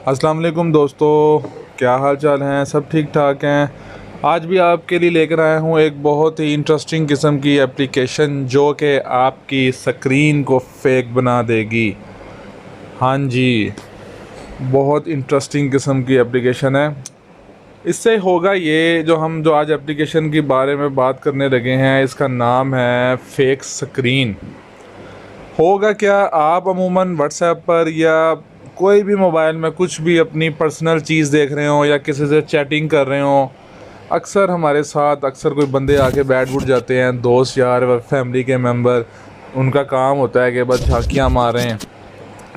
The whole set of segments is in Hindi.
अस्सलाम वालेकुम दोस्तों, क्या हाल चाल हैं? सब ठीक ठाक हैं। आज भी आपके लिए लेकर आया हूँ एक बहुत ही इंटरेस्टिंग किस्म की एप्लीकेशन जो कि आपकी स्क्रीन को फेक बना देगी। हाँ जी, बहुत इंटरेस्टिंग किस्म की एप्लीकेशन है। इससे होगा ये, जो आज एप्लीकेशन के बारे में बात करने लगे हैं, इसका नाम है फेक स्क्रीन। होगा क्या, आप अमूमन व्हाट्सएप पर या कोई भी मोबाइल में कुछ भी अपनी पर्सनल चीज़ देख रहे हो या किसी से चैटिंग कर रहे हो, अक्सर हमारे साथ कोई बंदे आके बैठ उठ जाते हैं, दोस्त यार व फैमिली के मेंबर। उनका काम होता है कि बस झांकियाँ मारें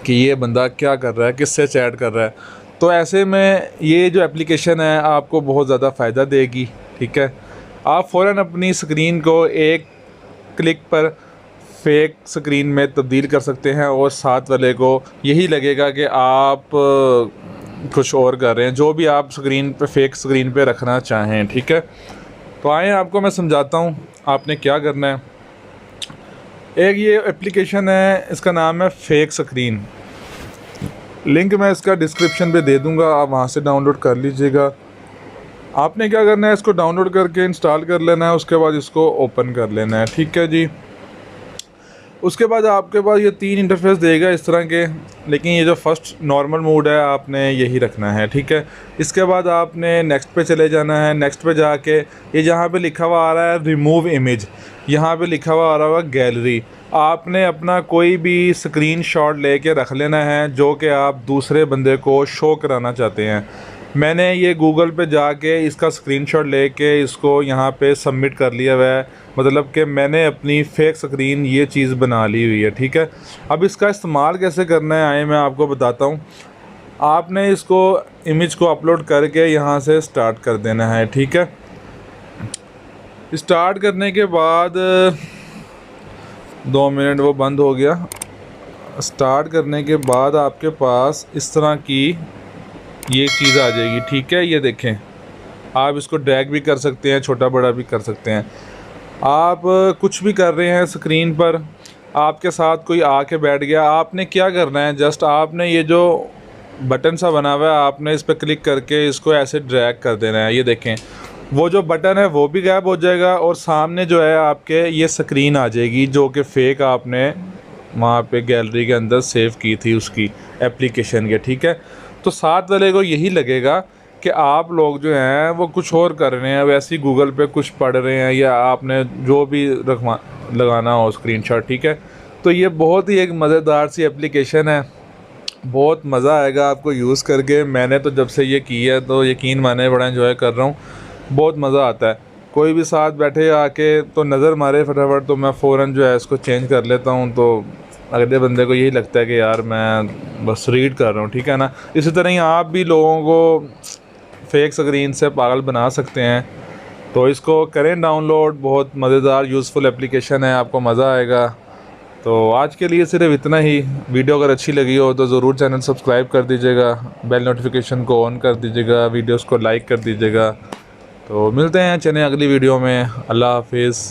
कि ये बंदा क्या कर रहा है, किससे चैट कर रहा है। तो ऐसे में ये जो एप्लीकेशन है आपको बहुत ज़्यादा फ़ायदा देगी। ठीक है, आप फ़ौरन अपनी स्क्रीन को एक क्लिक पर फेक स्क्रीन में तब्दील कर सकते हैं और साथ वाले को यही लगेगा कि आप कुछ और कर रहे हैं, जो भी आप स्क्रीन पे फेक स्क्रीन पे रखना चाहें। ठीक है, तो आए आपको मैं समझाता हूँ आपने क्या करना है। एक ये एप्लीकेशन है, इसका नाम है फेक स्क्रीन। लिंक मैं इसका डिस्क्रिप्शन पे दे दूँगा, आप वहाँ से डाउनलोड कर लीजिएगा। आपने क्या करना है, इसको डाउनलोड करके इंस्टॉल कर लेना है, उसके बाद इसको ओपन कर लेना है। ठीक है जी, उसके बाद आपके पास ये 3 इंटरफेस देगा इस तरह के, लेकिन ये जो फर्स्ट नॉर्मल मोड है आपने यही रखना है। ठीक है, इसके बाद आपने नेक्स्ट पे चले जाना है। नेक्स्ट पे जाके ये जहाँ पे लिखा हुआ आ रहा है रिमूव इमेज, यहाँ पे लिखा हुआ आ रहा होगा गैलरी। आपने अपना कोई भी स्क्रीन शॉट लेके रख लेना है जो कि आप दूसरे बंदे को शो कराना चाहते हैं। मैंने ये गूगल पे जाके इसका स्क्रीनशॉट लेके इसको यहाँ पे सबमिट कर लिया हुआ है, मतलब कि मैंने अपनी फेक स्क्रीन ये चीज़ बना ली हुई है। ठीक है, अब इसका इस्तेमाल कैसे करना है आए मैं आपको बताता हूँ। आपने इसको इमेज को अपलोड करके यहाँ से स्टार्ट कर देना है। ठीक है, स्टार्ट करने के बाद 2 मिनट वो बंद हो गया। स्टार्ट करने के बाद आपके पास इस तरह की ये चीज़ आ जाएगी। ठीक है, ये देखें, आप इसको ड्रैग भी कर सकते हैं, छोटा बड़ा भी कर सकते हैं। आप कुछ भी कर रहे हैं स्क्रीन पर, आपके साथ कोई आके बैठ गया, आपने क्या करना है, जस्ट आपने ये जो बटन सा बना हुआ है आपने इस पर क्लिक करके इसको ऐसे ड्रैग कर देना है। ये देखें, वो जो बटन है वो भी गायब हो जाएगा और सामने जो है आपके ये स्क्रीन आ जाएगी जो कि फ़ेक आपने वहाँ पे गैलरी के अंदर सेव की थी उसकी एप्लीकेशन के। ठीक है, तो साथ वाले को यही लगेगा कि आप लोग जो हैं वो कुछ और कर रहे हैं, वैसे ही गूगल पे कुछ पढ़ रहे हैं या आपने जो भी लगाना हो स्क्रीनशॉट। ठीक है, तो ये बहुत ही एक मज़ेदार सी एप्लीकेशन है, बहुत मज़ा आएगा आपको यूज़ करके। मैंने तो जब से ये की है तो यकीन माने बड़ा एंजॉय कर रहा हूँ, बहुत मज़ा आता है। कोई भी साथ बैठे आके तो नज़र मारे फटाफट तो मैं फ़ौरन जो है इसको चेंज कर लेता हूँ, तो अगले बंदे को यही लगता है कि यार मैं बस रीड कर रहा हूँ। ठीक है ना, इसी तरह ही आप भी लोगों को फेक स्क्रीन से पागल बना सकते हैं। तो इसको करें डाउनलोड, बहुत मज़ेदार यूज़फुल एप्लीकेशन है, आपको मज़ा आएगा। तो आज के लिए सिर्फ इतना ही। वीडियो अगर अच्छी लगी हो तो ज़रूर चैनल सब्सक्राइब कर दीजिएगा, बेल नोटिफिकेशन को ऑन कर दीजिएगा, वीडियोस को लाइक कर दीजिएगा। तो मिलते हैं, चलें अगली वीडियो में। अल्लाह हाफिज़।